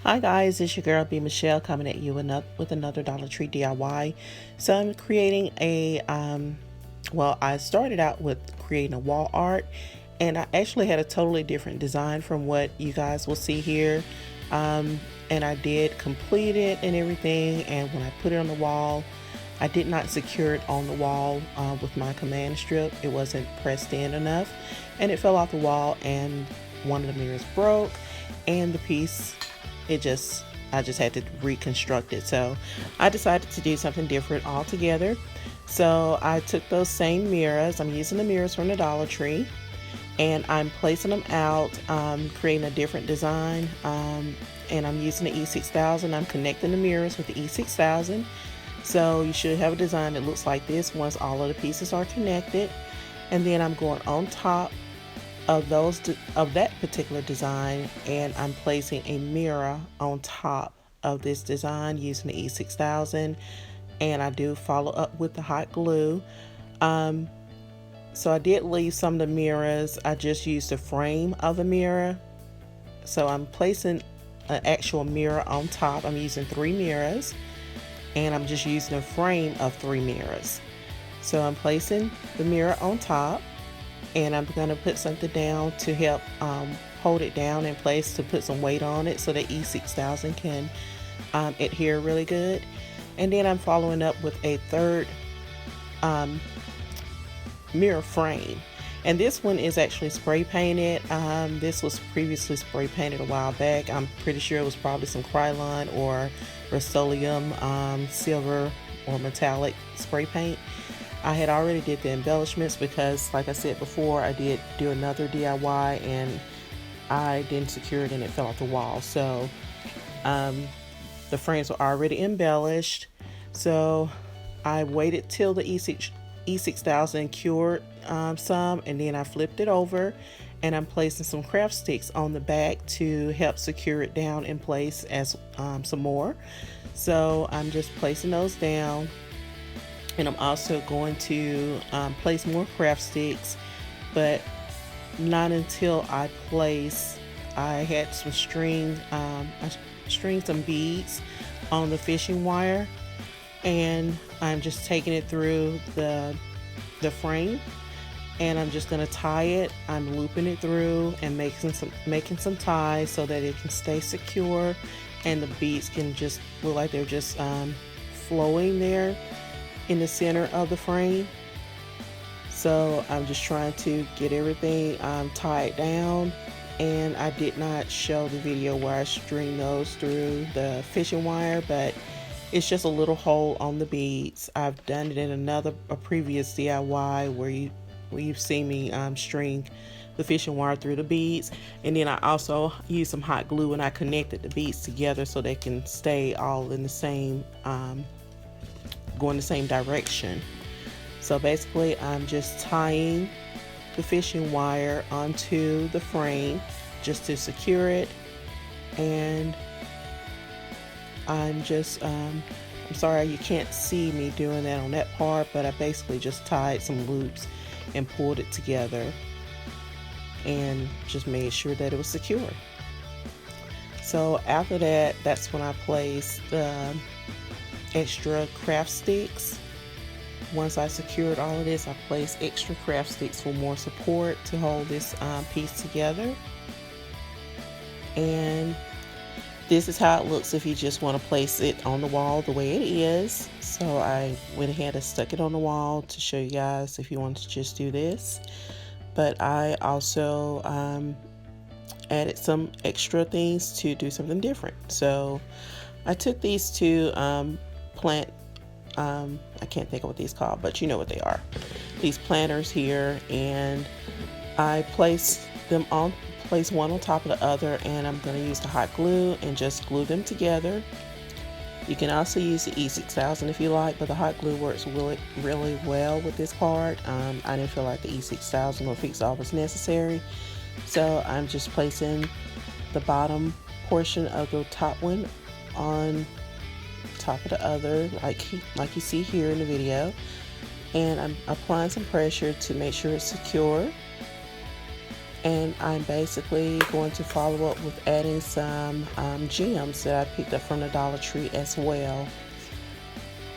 Hi guys, it's your girl B Michelle coming at you with another Dollar Tree DIY. So I'm creating I started out with creating a wall art, and I actually had a totally different design from what you guys will see here. And I did complete it and everything, and when I put it on the wall, I did not secure it on the wall with my command strip. It wasn't pressed in enough, and it fell off the wall, and one of the mirrors broke, and the piece I just had to reconstruct it. So I decided to do something different altogether. So I took those same mirrors. I'm using the mirrors from the Dollar Tree, and I'm placing them out, creating a different design. And I'm using the E6000. I'm connecting the mirrors with the E6000. So you should have a design that looks like this once all of the pieces are connected. And then I'm going on top of that particular design, and I'm placing a mirror on top of this design using the E6000, and I do follow up with the hot glue. So I did leave some of the mirrors. I just used the frame of a mirror. So I'm placing an actual mirror on top. I'm using 3 mirrors, and I'm just using a frame of 3 mirrors. So I'm placing the mirror on top, and I'm going to put something down to help hold it down in place, to put some weight on it so that E6000 can adhere really good. And then I'm following up with a third mirror frame, and this one is actually spray painted. This was previously spray painted a while back. I'm pretty sure it was probably some Krylon or Rust-Oleum silver or metallic spray paint. I had already did the embellishments because, like I said before, I did do another DIY and I didn't secure it and it fell off the wall. So the frames were already embellished. So I waited till the E6000 cured some, and then I flipped it over, and I'm placing some craft sticks on the back to help secure it down in place as some more. So I'm just placing those down. And I'm also going to place more craft sticks, but not until I had some string, some beads on the fishing wire, and I'm just taking it through the frame, and I'm just going to tie it. I'm looping it through and making some ties so that it can stay secure, and the beads can just look like they're just flowing there in the center of the frame. So I'm just trying to get everything tied down, and I did not show the video where I string those through the fishing wire, but it's just a little hole on the beads. I've done it in a previous DIY where you've seen me string the fishing wire through the beads, and then I also used some hot glue and I connected the beads together so they can stay all in the same going the same direction. So basically I'm just tying the fishing wire onto the frame just to secure it, and I'm sorry you can't see me doing that on that part, but I basically just tied some loops and pulled it together and just made sure that it was secure. So after that, that's when I placed the extra craft sticks. Once I secured all of this, I placed extra craft sticks for more support to hold this piece together. And this is how it looks if you just want to place it on the wall the way it is. So I went ahead and stuck it on the wall to show you guys if you want to just do this. But I also added some extra things to do something different. So I took these two plant, I can't think of what these are called, but you know what they are. These planters here, and I placed one on top of the other, and I'm going to use the hot glue and just glue them together. You can also use the E6000 if you like, but the hot glue works really well with this part. I didn't feel like the E6000 or Fix All was necessary, so I'm just placing the bottom portion of the top one on top of the other, like you see here in the video, and I'm applying some pressure to make sure it's secure. And I'm basically going to follow up with adding some gems that I picked up from the Dollar Tree as well.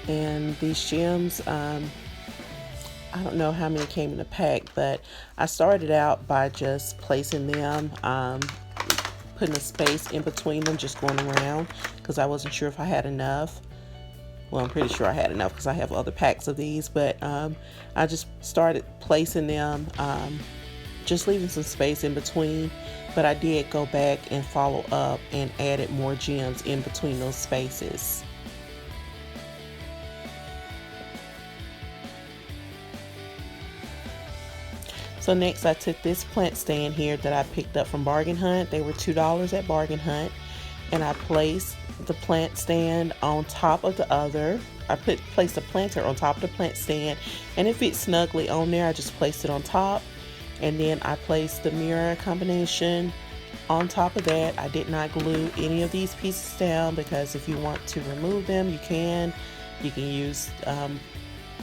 And these gems, I don't know how many came in a pack, but I started out by just placing them, putting a space in between them, just going around, because I wasn't sure if I had enough. Well, I'm pretty sure I had enough because I have other packs of these, but I just started placing them, just leaving some space in between. But I did go back and follow up and added more gems in between those spaces. So next I took this plant stand here that I picked up from Bargain Hunt. They were $2 at Bargain Hunt. And I placed the plant stand on top of the other. I placed a planter on top of the plant stand, and it fits snugly on there. I just placed it on top, and then I placed the mirror combination on top of that. I did not glue any of these pieces down, because if you want to remove them, you can. You can use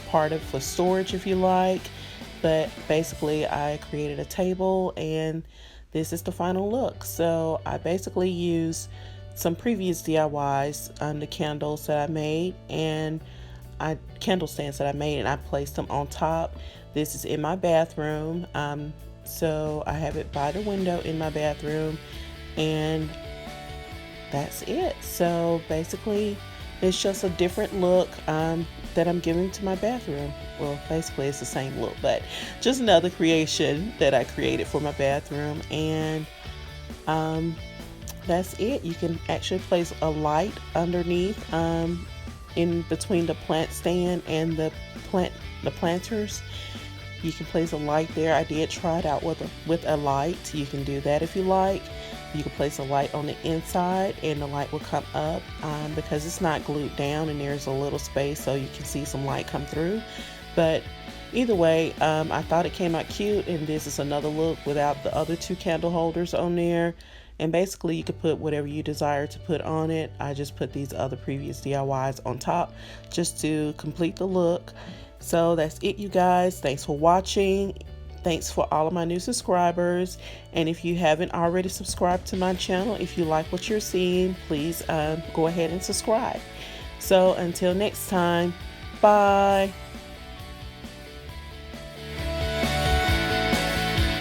part of it for storage if you like. But basically I created a table, and this is the final look. So I basically used some previous DIYs, the candles that I made, and candle stands that I made, and I placed them on top. This is in my bathroom, so I have it by the window in my bathroom, and that's it. So basically it's just a different look that I'm giving to my bathroom. Well, basically it's the same look, but just another creation that I created for my bathroom. And that's it. You can actually place a light underneath, in between the plant stand and the planters. You can place a light there. I did try it out with a light. You can do that if you like. You can place a light on the inside, and the light will come up, because it's not glued down, and there's a little space so you can see some light come through. But either way, I thought it came out cute, and this is another look without the other two candle holders on there. And basically you could put whatever you desire to put on it. I just put these other previous DIYs on top just to complete the look. So that's it, you guys. Thanks for watching. Thanks for all of my new subscribers. And if you haven't already subscribed to my channel, if you like what you're seeing, please go ahead and subscribe. So until next time, bye.